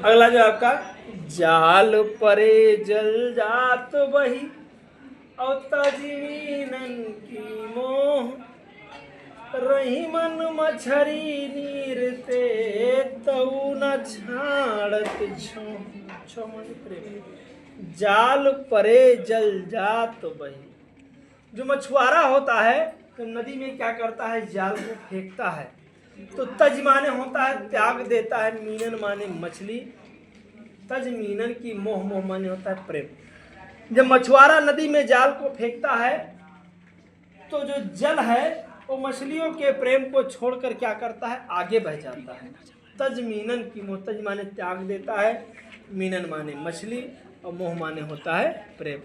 अगला जो आपका जाल परे जल जात बही और तजमीनन की मोह रही मन मछरी नीर ते तऊ न छाड़त छो मन प्रेम। जाल परे जल जात बही। जो मछुआरा होता है तो नदी में क्या करता है, जाल को फेंकता है। तो तज माने होता है त्याग देता है, मीनन माने मछली, तज मीनन की मोह, मोह माने होता है प्रेम। जब मछुआरा नदी में जाल को फेंकता है तो जो जल है वो मछलियों के प्रेम को छोड़कर क्या करता है, आगे बह जाता है। तज मीनन की मोह, तज माने त्याग देता है, मीनन माने मछली और मोह माने होता है प्रेम।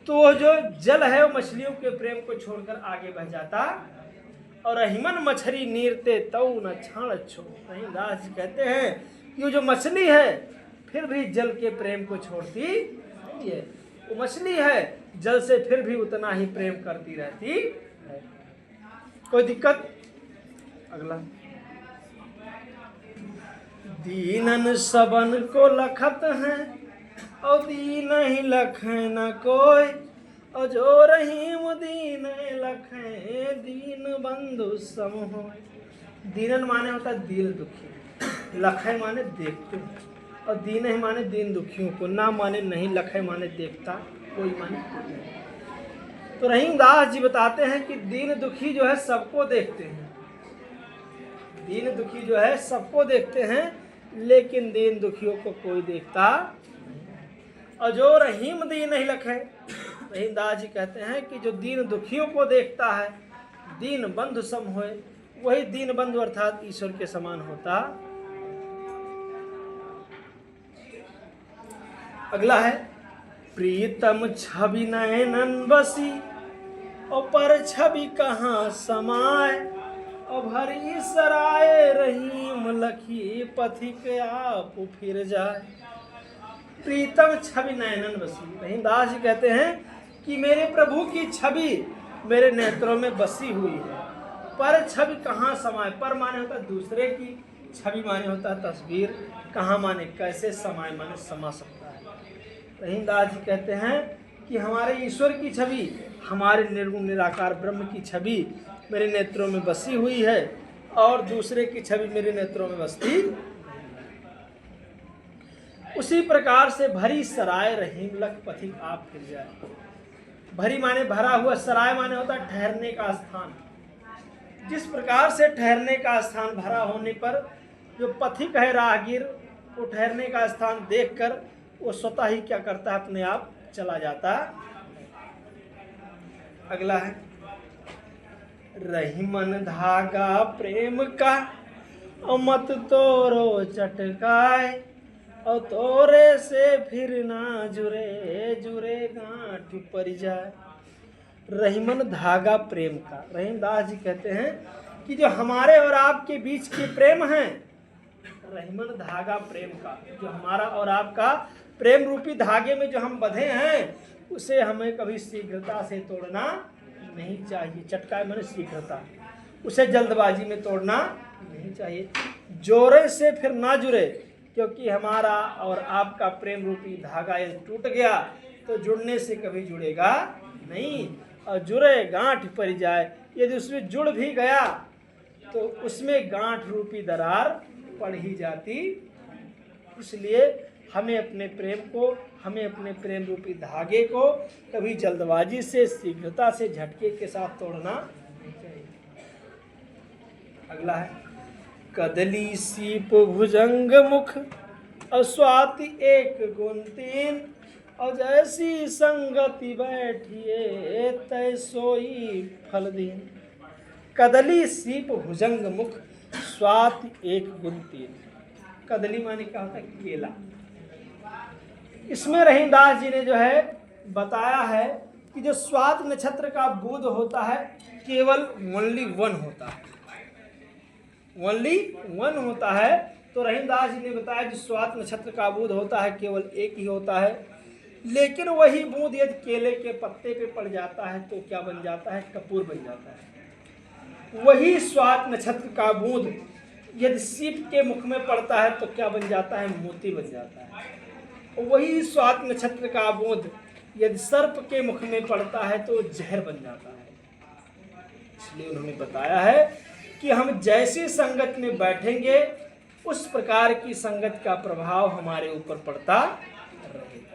तो वो जो जल है वो मछलियों के प्रेम को छोड़कर आगे बह जाता। और रहीमन मछली नीरते तऊ न छाण छो। रहीमदास जी कहते हैं कि वो जो मछली है फिर भी जल के प्रेम को छोड़ती नहीं है। वो मछली है, जल से फिर भी उतना ही प्रेम करती रहती है। कोई दिक्कत? अगला, दीनन सबन को लखत हैं और दीन ही लखे न कोई, और जो रहीम दीन लखे दीन बंधु सम हो। दीनन माने होता है दिल दुखी, लखे माने देखते, और दीन ही माने दीन दुखियों को, ना माने नहीं, लखे माने देखता, कोई माने कोई नहीं। तो रहीमदास जी बताते हैं कि दीन दुखी जो है सबको देखते हैं, दीन दुखी जो है सबको देखते हैं, लेकिन दीन दुखियों को कोई देखता। और जो रहीम दीन नहीं लखे, रहीमदास जी कहते हैं कि जो दीन दुखियों को देखता है, दीन बंधु सम होए, वही दीन बंधु अर्थात ईश्वर के समान होता। अगला है, प्रीतम छवि नयनन बसी और पर छवि कहाँ समाए, और भरी सराय रहीम लखी पथिक आप फिर जाए। प्रीतम छवि नयनन बसी। रहीमदास जी कहते हैं कि मेरे प्रभु की छवि मेरे नेत्रों में बसी हुई है। पर छवि कहाँ समाए, पर माने होता है दूसरे की, छवि माने होता है तस्वीर, कहाँ माने कैसे, समाए माने समा सकता है। रहीमदास जी कहते हैं कि हमारे ईश्वर की छवि, हमारे निर्गुण निराकार ब्रह्म की छवि मेरे नेत्रों में बसी हुई है, और दूसरे की छवि मेरे नेत्रों में बसती। उसी प्रकार से भरी सराय रहीम लख पथिक आप फिर जाए। भरी माने भरा हुआ, सराय माने होता है ठहरने का स्थान। जिस प्रकार से ठहरने का स्थान भरा होने पर जो पथिक है राहगीर, वो ठहरने का स्थान देखकर वो स्वतः ही क्या करता है, अपने आप चला जाता। अगला है, रहीमन धागा प्रेम का और मत तोरो चटकाए, और तोरे से फिर ना जुरे जुरे गांठ पड़ जाए। रहीमन धागा प्रेम का। रहीमदास जी कहते हैं कि जो हमारे और आपके बीच के प्रेम हैं, रहीमन धागा प्रेम का, जो हमारा और आपका प्रेम रूपी धागे में जो हम बंधे हैं, उसे हमें कभी शीघ्रता से तोड़ना नहीं चाहिए। चटकाए माने शीघ्रता, उसे जल्दबाजी में तोड़ना नहीं चाहिए। जोरे से फिर ना जुड़े, क्योंकि हमारा और आपका प्रेम रूपी धागा यदि टूट गया तो जुड़ने से कभी जुड़ेगा नहीं। और जुड़े गांठ पड़ जाए, यदि उसमें जुड़ भी गया तो उसमें गांठ रूपी दरार पड़ ही जाती। इसलिए हमें अपने प्रेम को, हमें अपने प्रेम रूपी धागे को कभी जल्दबाजी से, शीघ्रता से, झटके के साथ तोड़ना नहीं चाहिए। अगला है, कदली सीप भुजंग मुख और स्वाति एक गुण तीन, और जैसी संगति बैठिए तय सोई फल दीन। कदली सीप भुजंग मुख स्वाति एक गुण तीन। कदली माने क्या होता है, केला। इसमें रहीमदास जी ने जो है बताया है कि जो स्वात नक्षत्र का बुध होता है केवल ओनली वन होता है, ओनली वन होता है। तो रहीमदास जी ने बताया कि स्वात नक्षत्र का बूंद होता है केवल एक ही होता है, लेकिन वही बूंद यदि केले के पत्ते पे पड़ जाता है तो क्या बन जाता है, कपूर बन जाता है। वही स्वात नक्षत्र का बूंद यदि सीप के मुख में पड़ता है तो क्या बन जाता है? मोती बन जाता है। और वही स्वात नक्षत्र का बोध यदि सर्प के मुख में पड़ता है तो जहर बन जाता है। इसलिए उन्होंने बताया है कि हम जैसी संगत में बैठेंगे उस प्रकार की संगत का प्रभाव हमारे ऊपर पड़ता रहेगा।